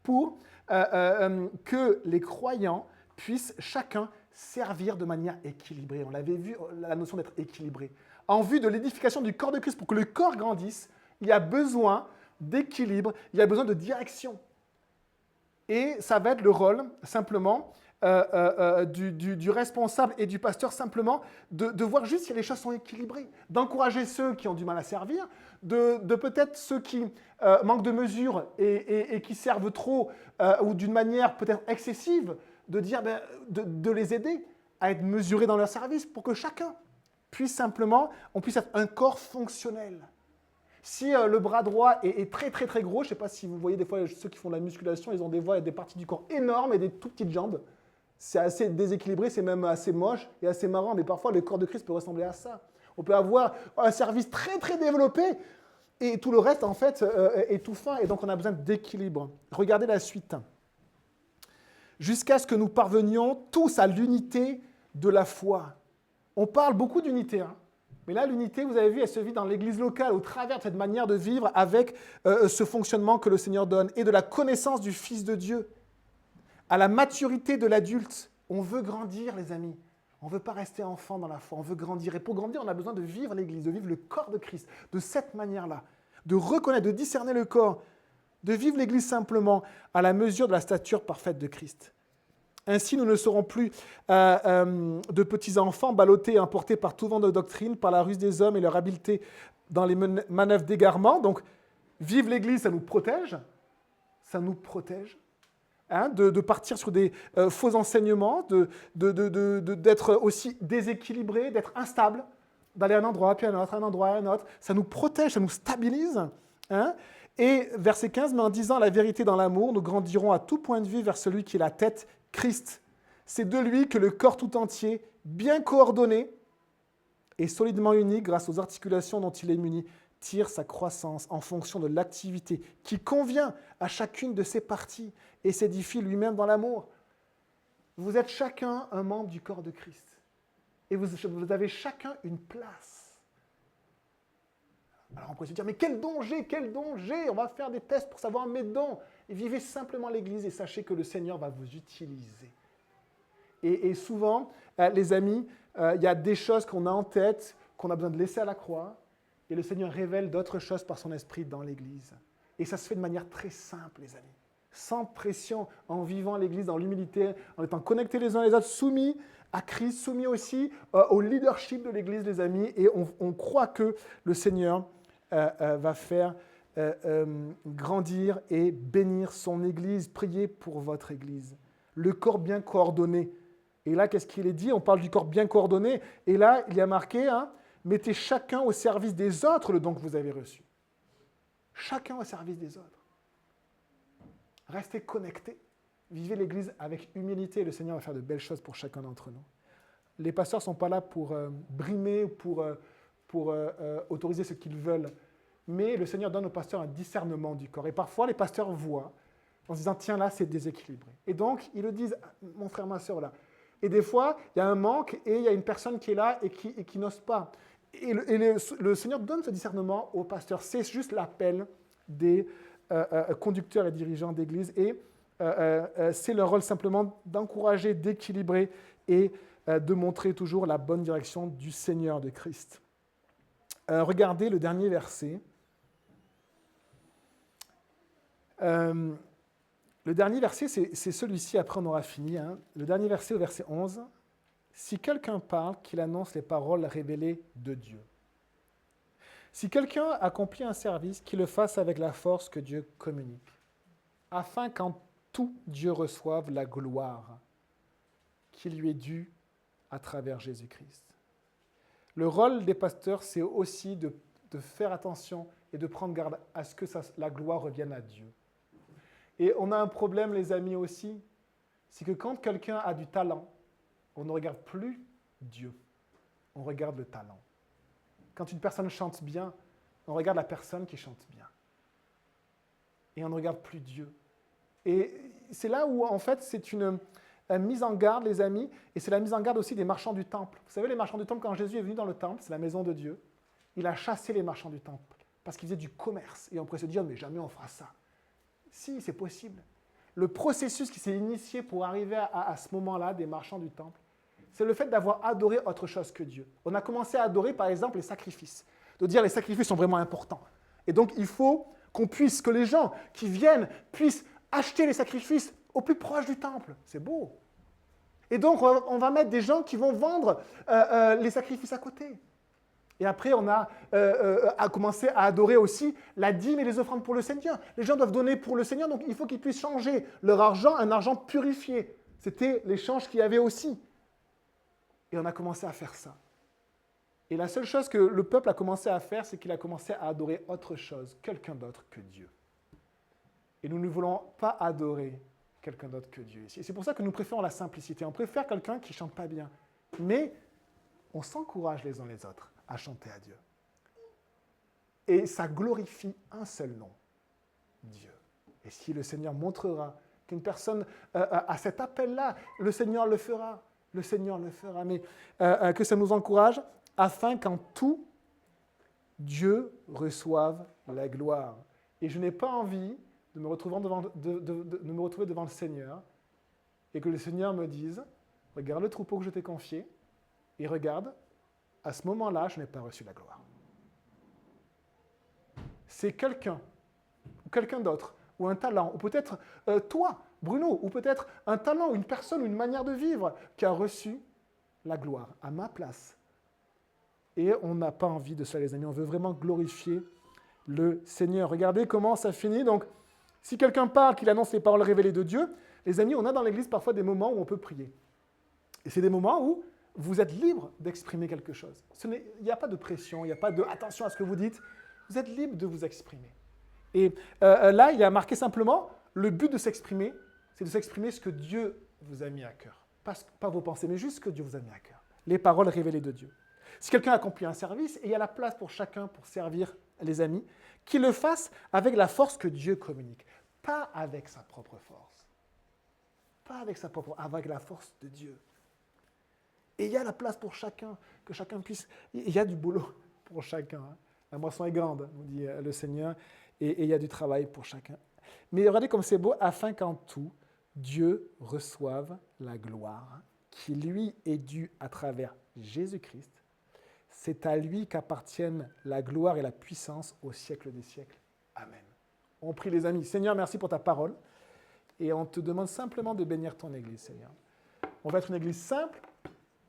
Pour que les croyants puissent chacun servir de manière équilibrée. On l'avait vu, la notion d'être équilibré. En vue de l'édification du corps de Christ, pour que le corps grandisse, il y a besoin d'équilibre, il y a besoin de direction. Et ça va être le rôle, simplement, du responsable et du pasteur, simplement de voir juste si les choses sont équilibrées, d'encourager ceux qui ont du mal à servir, de peut-être ceux qui manquent de mesure et qui servent trop ou d'une manière peut-être excessive, de dire de les aider à être mesurés dans leur service pour que chacun puisse simplement, on puisse être un corps fonctionnel. Si le bras droit est très très très gros, je ne sais pas si vous voyez des fois ceux qui font de la musculation, ils ont des parties du corps énormes et des tout petites jambes. C'est assez déséquilibré, c'est même assez moche et assez marrant, mais parfois le corps de Christ peut ressembler à ça. On peut avoir un service très très développé et tout le reste en fait est tout fin et donc on a besoin d'équilibre. Regardez la suite. Jusqu'à ce que nous parvenions tous à l'unité de la foi. On parle beaucoup d'unité, hein. Mais là, l'unité, vous avez vu, elle se vit dans l'église locale au travers de cette manière de vivre avec ce fonctionnement que le Seigneur donne et de la connaissance du Fils de Dieu. À la maturité de l'adulte, on veut grandir, les amis. On ne veut pas rester enfant dans la foi, on veut grandir. Et pour grandir, on a besoin de vivre l'église, de vivre le corps de Christ, de cette manière-là, de reconnaître, de discerner le corps, de vivre l'église simplement à la mesure de la stature parfaite de Christ. Ainsi, nous ne serons plus de petits enfants ballottés et emportés par tout vent de doctrine, par la ruse des hommes et leur habileté dans les manœuvres d'égarement. Donc, vivre l'Église, ça nous protège. Ça nous protège. Hein, de partir sur des faux enseignements, d'être aussi déséquilibré, d'être instable, d'aller à un endroit, puis à un autre, à un endroit, à un autre. Ça nous protège, ça nous stabilise. Hein. Et verset 15, mais en disant la vérité dans l'amour, nous grandirons à tout point de vue vers celui qui est la tête, Christ. C'est de lui que le corps tout entier, bien coordonné et solidement uni grâce aux articulations dont il est muni, tire sa croissance en fonction de l'activité qui convient à chacune de ses parties et s'édifie lui-même dans l'amour. Vous êtes chacun un membre du corps de Christ et vous avez chacun une place. Alors on pourrait se dire, mais quel don j'ai, on va faire des tests pour savoir mes dons. Et vivez simplement l'Église et sachez que le Seigneur va vous utiliser. Et souvent, les amis, il y a des choses qu'on a en tête, qu'on a besoin de laisser à la croix, et le Seigneur révèle d'autres choses par son esprit dans l'Église. Et ça se fait de manière très simple, les amis. Sans pression, en vivant l'Église dans l'humilité, en étant connectés les uns les autres, soumis à Christ, soumis aussi au leadership de l'Église, les amis. Et on croit que le Seigneur va faire grandir et bénir son Église. Priez pour votre Église. Le corps bien coordonné. Et là, qu'est-ce qu'il est dit? On parle du corps bien coordonné. Et là, il y a marqué, mettez chacun au service des autres le don que vous avez reçu. Chacun au service des autres. Restez connectés. Vivez l'Église avec humilité. Le Seigneur va faire de belles choses pour chacun d'entre nous. Les pasteurs ne sont pas là pour brimer, pour autoriser ce qu'ils veulent. Mais le Seigneur donne aux pasteurs un discernement du corps. Et parfois, les pasteurs voient en se disant, tiens, là, c'est déséquilibré. Et donc, ils le disent, mon frère, ma soeur, là. Et des fois, il y a un manque et il y a une personne qui est là et qui n'ose pas. Et le Seigneur donne ce discernement aux pasteurs. C'est juste l'appel des conducteurs et dirigeants d'église. Et c'est leur rôle simplement d'encourager, d'équilibrer et de montrer toujours la bonne direction du Seigneur de Christ. Regardez le dernier verset. Le dernier verset, c'est celui-ci, après on aura fini. Le dernier verset, au verset 11. « Si quelqu'un parle, qu'il annonce les paroles révélées de Dieu. Si quelqu'un accomplit un service, qu'il le fasse avec la force que Dieu communique, afin qu'en tout Dieu reçoive la gloire qui lui est due à travers Jésus-Christ. » Le rôle des pasteurs, c'est aussi de faire attention et de prendre garde à ce que la gloire revienne à Dieu. Et on a un problème, les amis, aussi, c'est que quand quelqu'un a du talent, on ne regarde plus Dieu, on regarde le talent. Quand une personne chante bien, on regarde la personne qui chante bien. Et on ne regarde plus Dieu. Et c'est là où, en fait, c'est une mise en garde, les amis, et c'est la mise en garde aussi des marchands du temple. Vous savez, les marchands du temple, quand Jésus est venu dans le temple, c'est la maison de Dieu, il a chassé les marchands du temple, parce qu'ils faisaient du commerce. Et on pourrait se dire, mais jamais on fera ça. Si, c'est possible. Le processus qui s'est initié pour arriver à ce moment-là des marchands du temple, c'est le fait d'avoir adoré autre chose que Dieu. On a commencé à adorer, par exemple, les sacrifices. De dire les sacrifices sont vraiment importants. Et donc, il faut que les gens qui viennent puissent acheter les sacrifices au plus proche du temple. C'est beau. Et donc, on va mettre des gens qui vont vendre les sacrifices à côté. Et après, on a commencé à adorer aussi la dîme et les offrandes pour le Seigneur. Les gens doivent donner pour le Seigneur, donc il faut qu'ils puissent changer leur argent, un argent purifié. C'était l'échange qu'il y avait aussi. Et on a commencé à faire ça. Et la seule chose que le peuple a commencé à faire, c'est qu'il a commencé à adorer autre chose, quelqu'un d'autre que Dieu. Et nous ne voulons pas adorer quelqu'un d'autre que Dieu ici. Et c'est pour ça que nous préférons la simplicité. On préfère quelqu'un qui ne chante pas bien. Mais on s'encourage les uns les autres à chanter à Dieu. Et ça glorifie un seul nom, Dieu. Et si le Seigneur montrera qu'une personne a cet appel-là, le Seigneur le fera. Le Seigneur le fera. Mais que ça nous encourage afin qu'en tout, Dieu reçoive la gloire. Et je n'ai pas envie de me retrouver devant le Seigneur et que le Seigneur me dise, regarde le troupeau que je t'ai confié et regarde, à ce moment-là, je n'ai pas reçu la gloire. C'est quelqu'un, ou quelqu'un d'autre, ou un talent, ou peut-être toi, Bruno, ou peut-être un talent, ou une personne, ou une manière de vivre qui a reçu la gloire à ma place. Et on n'a pas envie de ça, les amis. On veut vraiment glorifier le Seigneur. Regardez comment ça finit. Donc, si quelqu'un parle, qu'il annonce les paroles révélées de Dieu, les amis, on a dans l'Église parfois des moments où on peut prier. Et c'est des moments où vous êtes libre d'exprimer quelque chose. Il n'y a pas de pression, il n'y a pas de « attention à ce que vous dites ». Vous êtes libre de vous exprimer. Et là, il y a marqué simplement, le but de s'exprimer, c'est de s'exprimer ce que Dieu vous a mis à cœur. Pas vos pensées, mais juste ce que Dieu vous a mis à cœur. Les paroles révélées de Dieu. Si quelqu'un accomplit un service, et il y a la place pour chacun pour servir les amis, qu'il le fasse avec la force que Dieu communique. Pas avec sa propre force. Pas avec avec la force de Dieu. Et il y a la place pour chacun, que chacun puisse... Il y a du boulot pour chacun. La moisson est grande, nous dit le Seigneur, et il y a du travail pour chacun. Mais regardez comme c'est beau, afin qu'en tout, Dieu reçoive la gloire qui lui est due à travers Jésus-Christ. C'est à lui qu'appartiennent la gloire et la puissance au siècle des siècles. Amen. On prie les amis. Seigneur, merci pour ta parole. Et on te demande simplement de bénir ton Église, Seigneur. On va être une Église simple,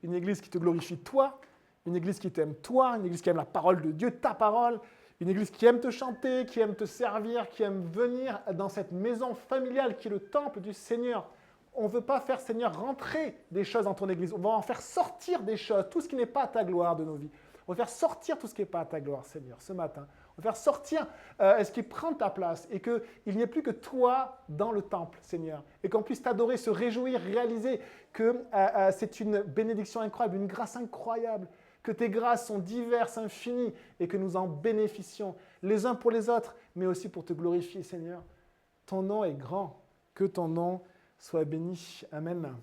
une Église qui te glorifie toi, une Église qui t'aime toi, une Église qui aime la parole de Dieu, ta parole, une Église qui aime te chanter, qui aime te servir, qui aime venir dans cette maison familiale qui est le temple du Seigneur. On ne veut pas faire, Seigneur, rentrer des choses dans ton Église. On va en faire sortir des choses, tout ce qui n'est pas à ta gloire de nos vies. On va faire sortir tout ce qui n'est pas à ta gloire, Seigneur, ce matin. On va faire sortir ce qui prend ta place et qu'il n'y ait plus que toi dans le temple, Seigneur. Et qu'on puisse t'adorer, se réjouir, réaliser que c'est une bénédiction incroyable, une grâce incroyable, que tes grâces sont diverses, infinies et que nous en bénéficions les uns pour les autres, mais aussi pour te glorifier, Seigneur. Ton nom est grand, que ton nom soit béni. Amen.